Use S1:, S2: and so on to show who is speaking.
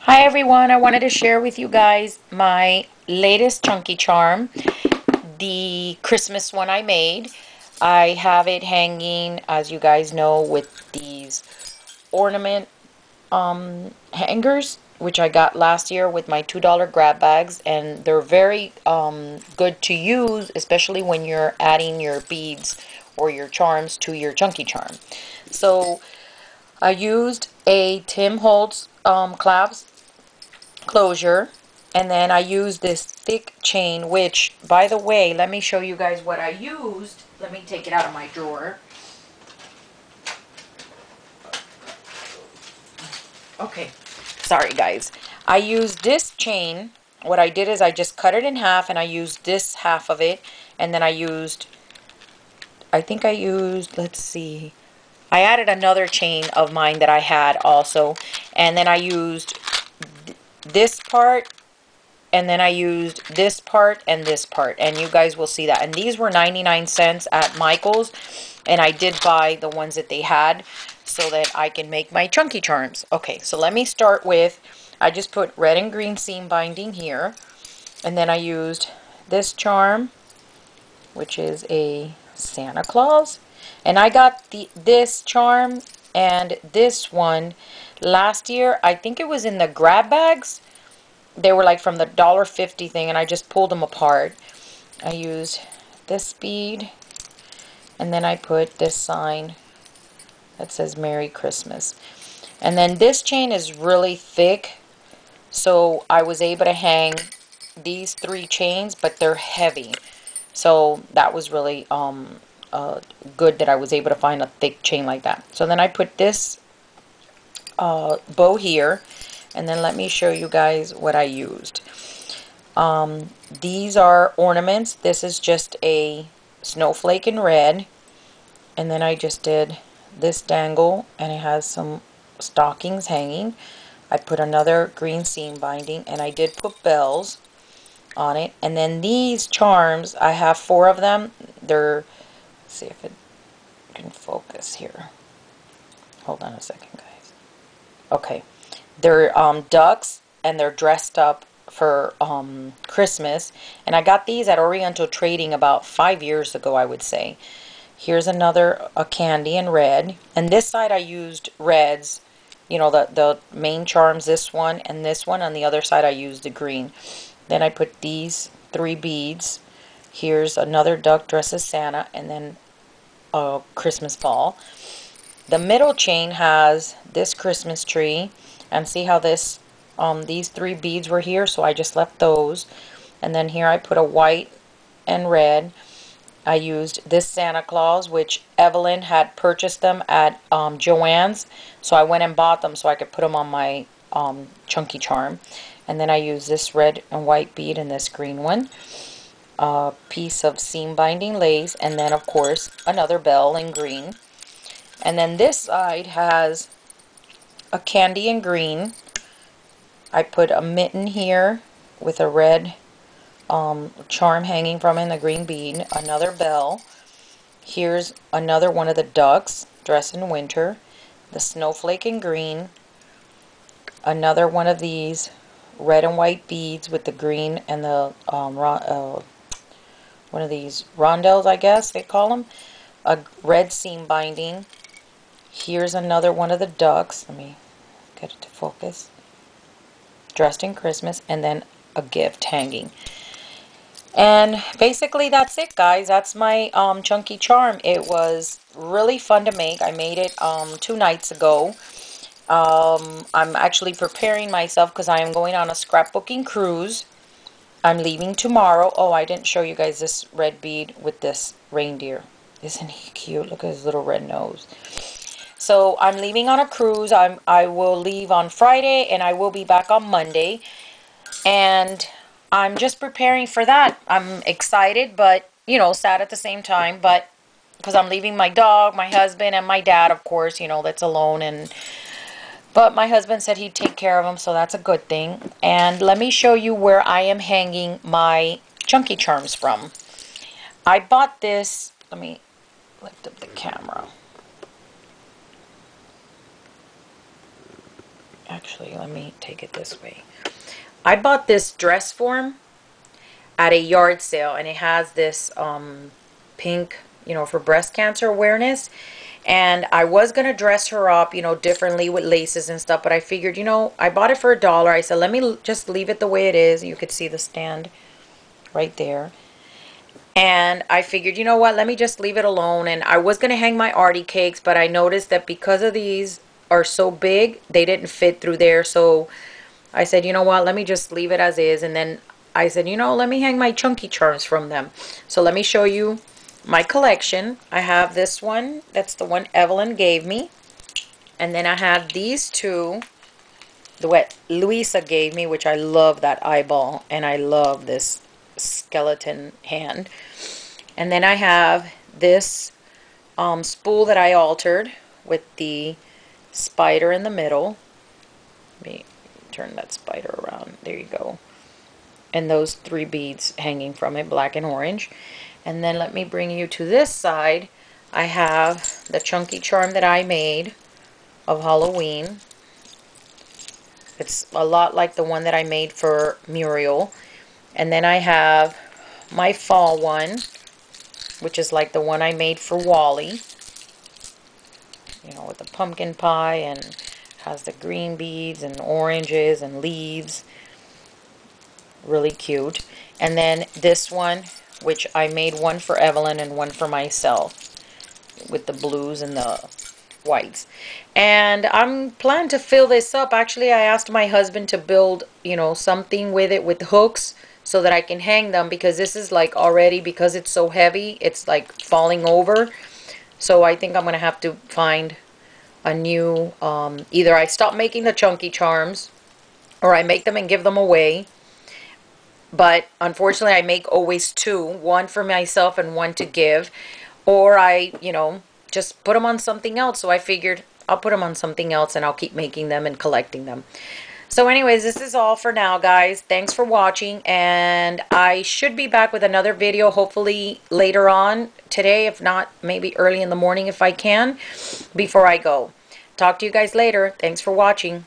S1: Hi everyone, I wanted to share with you guys my latest chunky charm, the Christmas one I made. I have it hanging, as you guys know, with these ornament hangers, which I got last year with my $2 grab bags, and they're very good to use, especially when you're adding your beads or your charms to your chunky charm. So I used a Tim Holtz clasp closure, and then I used this thick chain, which, by the way, let me show you guys what I used. Let me take it out of my drawer. Okay, sorry guys. I used this chain. What I did is I just cut it in half, and I used this half of it, and then I think I used, let's see, I added another chain of mine that I had also, and then I used this part, and then I used this part and this part, and you guys will see that. And these were 99 cents at Michael's, and I did buy the ones that they had so that I can make my chunky charms. Okay, so let me start with, I just put red and green seam binding here, and then I used this charm, which is a Santa Claus, and I got this charm and this one last year. I think it was in the grab bags. They were like from the $1.50 thing, and I just pulled them apart. I used this bead, and then I put this sign that says Merry Christmas. And then this chain is really thick, so I was able to hang these three chains, but they're heavy. So that was really good that I was able to find a thick chain like that. So then I put this bow here, and then let me show you guys what I used. These are ornaments. This is just a snowflake in red, and then I just did this dangle, and it has some stockings hanging. I put another green seam binding, and I did put bells on it. And then these charms, I have 4 of them. They're, let's see if it can focus here. Hold on a second, guys. Okay, they're ducks, and they're dressed up for Christmas, and I got these at Oriental Trading about 5 years ago, I would say. Here's another candy in red, and this side I used reds, you know, the main charms, this one and this one. On the other side I used the green. Then I put these 3 beads. Here's another duck dressed as Santa, and then a Christmas ball. The middle chain has this Christmas tree, and see how this these 3 beads were here, so I just left those. And then here I put a white and red. I used this Santa Claus, which Evelyn had purchased them at Joann's, so I went and bought them so I could put them on my chunky charm. And then I used this red and white bead and this green one, a piece of seam binding lace, and then of course another bell in green. And then this side has a candy in green. I put a mitten here with a red charm hanging from it in the green bead, another bell. Here's another one of the ducks dressed in winter, the snowflake in green, another one of these red and white beads with the green and the one of these rondelles, I guess they call them, a red seam binding. Here's another one of the ducks. Let me get it to focus. Dressed in Christmas, and then a gift hanging. And basically that's it, guys. That's my chunky charm. It was really fun to make. I made it 2 nights ago. I'm actually preparing myself because I am going on a scrapbooking cruise. I'm leaving tomorrow. Oh, I didn't show you guys this red bead with this reindeer. Isn't he cute? Look at his little red nose. So I'm leaving on a cruise. I will leave on Friday, and I will be back on Monday. And I'm just preparing for that. I'm excited, but, you know, sad at the same time. But because I'm leaving my dog, my husband, and my dad, of course, you know, that's alone. But my husband said he'd take care of him, so that's a good thing. And let me show you where I am hanging my chunky charms from. I bought this. Let me lift up the camera. Actually, let me take it this way. I bought this dress form at a yard sale, and it has this pink, you know, for breast cancer awareness. And I was going to dress her up, you know, differently with laces and stuff, but I figured, you know, I bought it for $1. I said, let me just leave it the way it is. You could see the stand right there. And I figured, you know what, let me just leave it alone. And I was going to hang my arty cakes, but I noticed that because of these are so big, they didn't fit through there. So I said, you know what, let me just leave it as is. And then I said, you know, let me hang my chunky charms from them. So let me show you my collection. I have this one. That's the one Evelyn gave me. And then I have these two, the what Louisa gave me, which I love that eyeball. And I love this skeleton hand. And then I have this spool that I altered with the spider in the middle. Let me turn that spider around. There you go. And those 3 beads hanging from it, black and orange. And then let me bring you to this side. I have the chunky charm that I made of Halloween. It's a lot like the one that I made for Muriel. And then I have my fall one, which is like the one I made for Wally. You know, with the pumpkin pie, and has the green beads and oranges and leaves. Really cute. And then this one, which I made one for Evelyn and one for myself, with the blues and the whites. And I'm planning to fill this up. Actually, I asked my husband to build, you know, something with it with hooks so that I can hang them, because this is like already, because it's so heavy, it's like falling over. So I think I'm going to have to find a new, either I stop making the chunky charms or I make them and give them away. But unfortunately, I make always 2, one for myself and one to give. Or I, you know, just put them on something else. So I figured I'll put them on something else and I'll keep making them and collecting them. So anyways, this is all for now, guys. Thanks for watching, and I should be back with another video hopefully later on today, if not maybe early in the morning if I can, before I go. Talk to you guys later. Thanks for watching.